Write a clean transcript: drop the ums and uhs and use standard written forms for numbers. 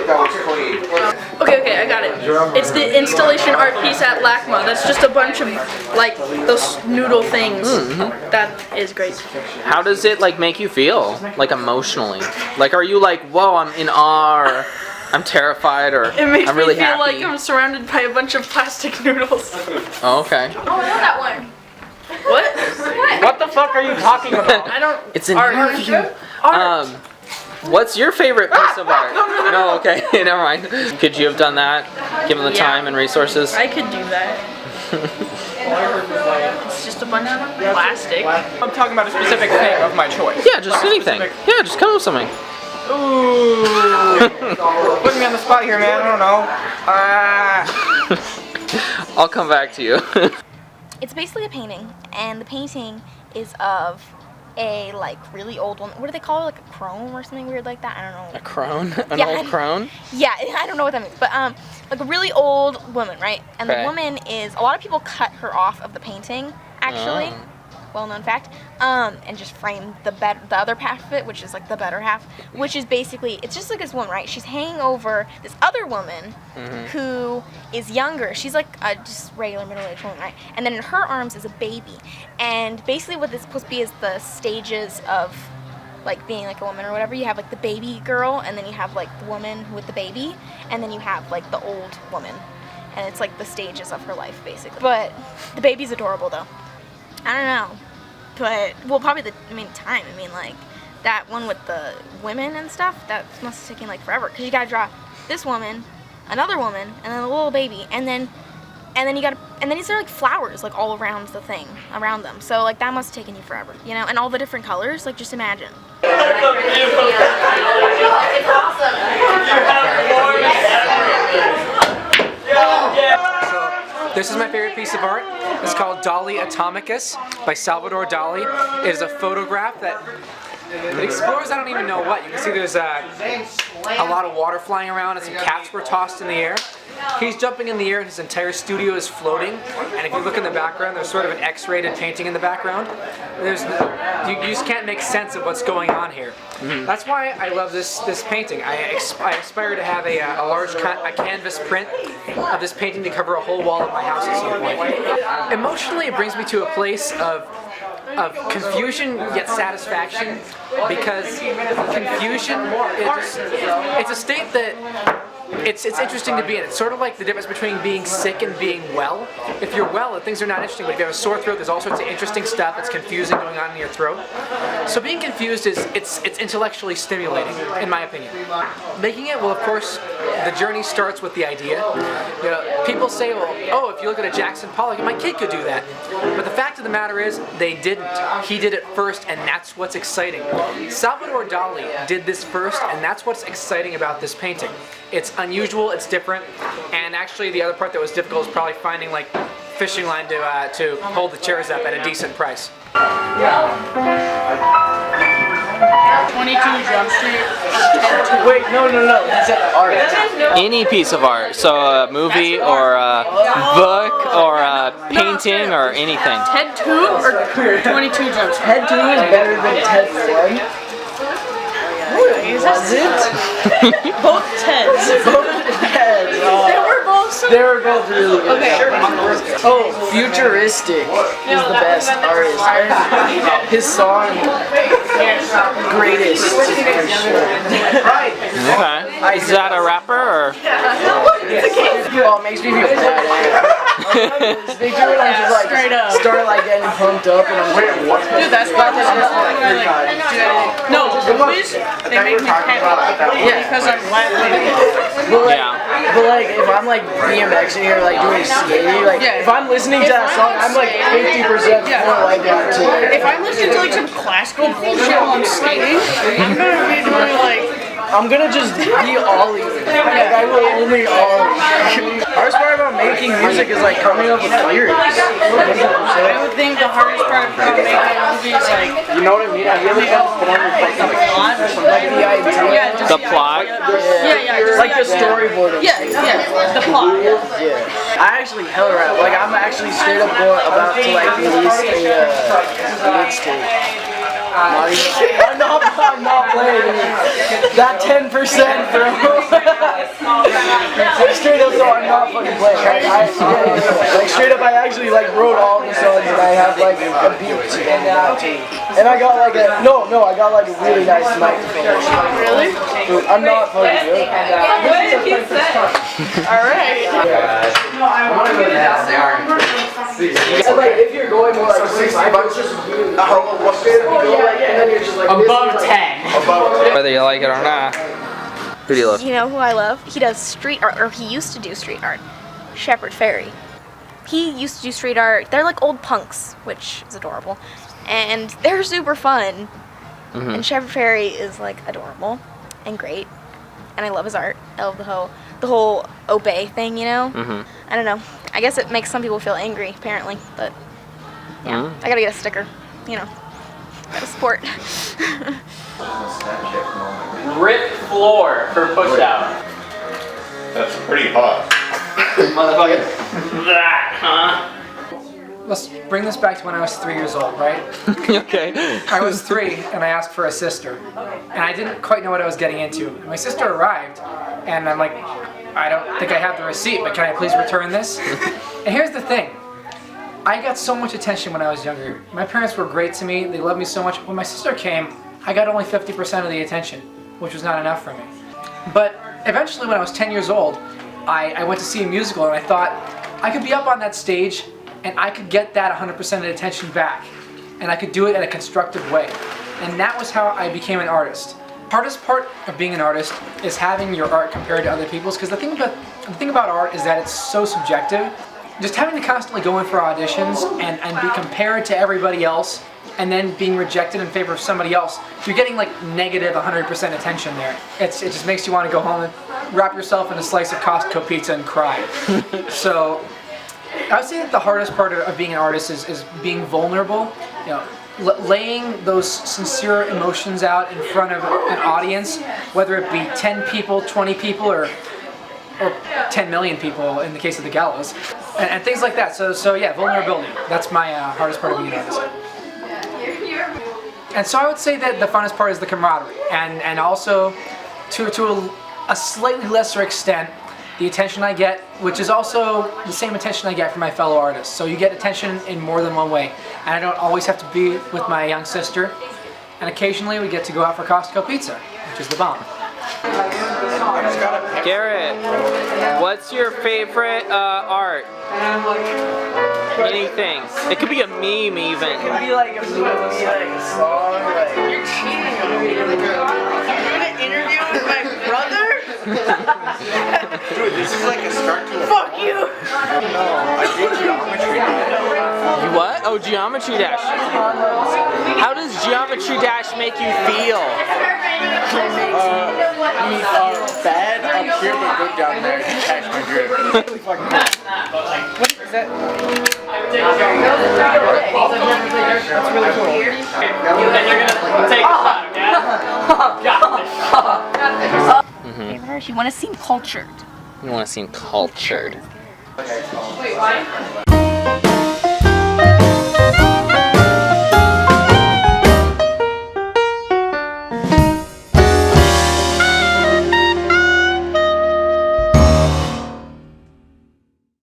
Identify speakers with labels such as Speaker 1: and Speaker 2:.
Speaker 1: that was clean.
Speaker 2: Okay, I got it. It's the installation art piece at LACMA. That's just a bunch of like those noodle things. That is great.
Speaker 3: How does it like make you feel, like emotionally? Like, are you like, whoa, I'm in awe, or I'm terrified, or
Speaker 2: It makes
Speaker 3: I'm really
Speaker 2: me feel
Speaker 3: happy?
Speaker 2: like I'm surrounded by a bunch of plastic noodles.
Speaker 3: Oh, okay.
Speaker 4: Oh, I know that one.
Speaker 2: What?
Speaker 5: What the fuck are you talking about?
Speaker 2: I don't.
Speaker 3: It's an
Speaker 2: art.
Speaker 3: interview.
Speaker 2: Art.
Speaker 3: What's your favorite piece of art? No, okay, never mind. Could you have done that, given the time and resources?
Speaker 2: I could do that. It's just a bunch of plastic.
Speaker 5: I'm talking about a specific thing of my choice.
Speaker 3: Yeah, just anything. Yeah, just come up with something.
Speaker 5: Ooh. Putting me on the spot here, man. I don't know.
Speaker 3: I'll come back to you.
Speaker 4: It's basically a painting, and the painting is of a like really old one. What do they call it? Like a crone or something weird like that? I don't know.
Speaker 3: A crone? An
Speaker 4: Yeah,
Speaker 3: old crone?
Speaker 4: Yeah, I don't know what that means, but like a really old woman, right? And
Speaker 3: Okay.
Speaker 4: the woman is, a lot of people cut her off of the painting, actually.
Speaker 3: Oh.
Speaker 4: Well-known fact, and just frame the other half of it, which is like the better half, which is basically, it's just like this woman, right? She's hanging over this other woman who is younger. She's like a just regular middle-aged woman, right? And then in her arms is a baby. And basically what this is supposed to be is the stages of like being like a woman or whatever. You have like the baby girl, and then you have like the woman with the baby, and then you have like the old woman. And it's like the stages of her life, basically. But the baby's adorable, though. I don't know, but, well, probably time, like, that one with the women and stuff, that must have taken, like, forever, because you gotta draw this woman, another woman, and then a little baby, and then is there, like, flowers, like, all around the thing, around them, so, like, that must have taken you forever, you know, and all the different colors, like, just imagine.
Speaker 6: This is my favorite piece of art. It's called Dali Atomicus by Salvador Dali. It is a photograph that it explores, I don't even know what. You can see there's a lot of water flying around and some cats were tossed in the air. He's jumping in the air and his entire studio is floating. And if you look in the background, there's sort of an X-rated painting in the background. You just can't make sense of what's going on here. That's why I love this painting. I aspire to have a large canvas print of this painting to cover a whole wall of my house at some point. Emotionally, it brings me to a place of confusion yet satisfaction, because confusion it's a state that it's interesting to be in. It's sort of like the difference between being sick and being well. If you're well, things are not interesting, but if you have a sore throat, there's all sorts of interesting stuff that's confusing going on in your throat. So being confused it's intellectually stimulating, in my opinion. Making it, well, of course, the journey starts with the idea. You know, people say, well, oh, if you look at a Jackson Pollock, my kid could do that. But the fact of the matter is, they didn't. He did it first, and that's what's exciting. Salvador Dali did this first, and that's what's exciting about this painting. It's unusual, it's different, and actually the other part that was difficult is probably finding like fishing line to hold the chairs up at a decent price.
Speaker 2: 22 Jump Street.
Speaker 5: Wait, no. That's art.
Speaker 3: Any piece of art, so a movie or a book or a painting or anything.
Speaker 2: Ted 2 or 22 Jump Street?
Speaker 5: Ted 2 is better than Ted 1. Was it?
Speaker 2: Both Teds.
Speaker 5: Both Teds. They were both really good.
Speaker 2: Okay.
Speaker 5: Oh, Futuristic is the best artist. His song, greatest.
Speaker 3: Okay. Is that a rapper or?
Speaker 5: Oh, it makes me feel bad. They do it, I'm just like, start like getting pumped up, and I'm like, what?
Speaker 2: Dude, that's why no, movies, they make me happy because I'm
Speaker 5: But like, if I'm like BMXing or like doing skating, like if I'm listening to that song, I'm like 50% more like that too.
Speaker 2: If I'm listening to like some classical bullshit while I'm skating, I'm gonna be doing like,
Speaker 5: I'm gonna just be ollie. Like I will only ollie. The hardest part about making music is like coming up with lyrics.
Speaker 2: I would think the hardest part about making a movie is like,
Speaker 5: You know what I mean? I really have fun with like the idea.
Speaker 3: The plot?
Speaker 2: just
Speaker 5: Like the storyboard.
Speaker 2: the plot.
Speaker 5: Yeah. I actually hella rap. Like I'm actually straight up about to like release a mixtape. I'm not playing. That 10%, bro. not fucking playing. Like straight up, I actually like wrote all the songs, and I have like a beat and I got like a I got like a really nice microphone.
Speaker 2: Really?
Speaker 5: I'm not fucking good.
Speaker 2: Alright.
Speaker 5: Like if you're going more like 60 bucks, just
Speaker 6: Above 10.
Speaker 3: Whether you like it or not. Who do you love?
Speaker 4: You know who I love? He does street art, or he used to do street art. Shepard Fairey. He used to do street art. They're like old punks, which is adorable. And they're super fun. And Shepard Fairey is like adorable and great. And I love his art. I love the whole obey thing, you know? I don't know. I guess it makes some people feel angry, apparently. But yeah, I gotta get a sticker, you know. Gotta support.
Speaker 1: Rip floor for push out.
Speaker 7: That's pretty hot.
Speaker 1: Motherfucker. That, huh?
Speaker 6: Let's bring this back to when I was 3 years old, right?
Speaker 3: Okay.
Speaker 6: I was 3 and I asked for a sister. And I didn't quite know what I was getting into. My sister arrived and I'm like, I don't think I have the receipt, but can I please return this? And here's the thing. I got so much attention when I was younger. My parents were great to me. They loved me so much. When my sister came, I got only 50% of the attention, which was not enough for me. But eventually when I was 10 years old, I went to see a musical and I thought I could be up on that stage and I could get that 100% of the attention back. And I could do it in a constructive way. And that was how I became an artist. The hardest part of being an artist is having your art compared to other people's, because the thing about art is that it's so subjective. Just having to constantly go in for auditions and be compared to everybody else and then being rejected in favor of somebody else, you're getting like negative 100% attention there. It just makes you want to go home and wrap yourself in a slice of Costco pizza and cry. So I would say that the hardest part of being an artist is being vulnerable, you know, laying those sincere emotions out in front of an audience, whether it be 10 people, 20 people, or 10 million people in the case of the gallows, and things like that. So yeah, vulnerability. That's my hardest part of being an artist. And so I would say that the funnest part is the camaraderie, and also to a slightly lesser extent, the attention I get, which is also the same attention I get from my fellow artists. So you get attention in more than one way, and I don't always have to be with my young sister, and occasionally we get to go out for Costco pizza, which is the bomb.
Speaker 3: Garrett, what's your favorite art? Anything. It could be a meme even.
Speaker 5: It could be like a movie, like a song, like... You're cheating on me. You're gonna interview with my brother?
Speaker 7: Dude, this is like a start to a...
Speaker 2: Fuck you!
Speaker 7: No, I did geometry.
Speaker 3: You what? Oh, Geometry Dash. How does Geometry Dash make you feel?
Speaker 7: Bad up here, but good down there. Catch my drift.
Speaker 5: What is that?
Speaker 1: That's really cool. And you're gonna take a shot, yeah?
Speaker 4: You want to seem cultured.
Speaker 3: You want to seem cultured.
Speaker 2: Wait, why?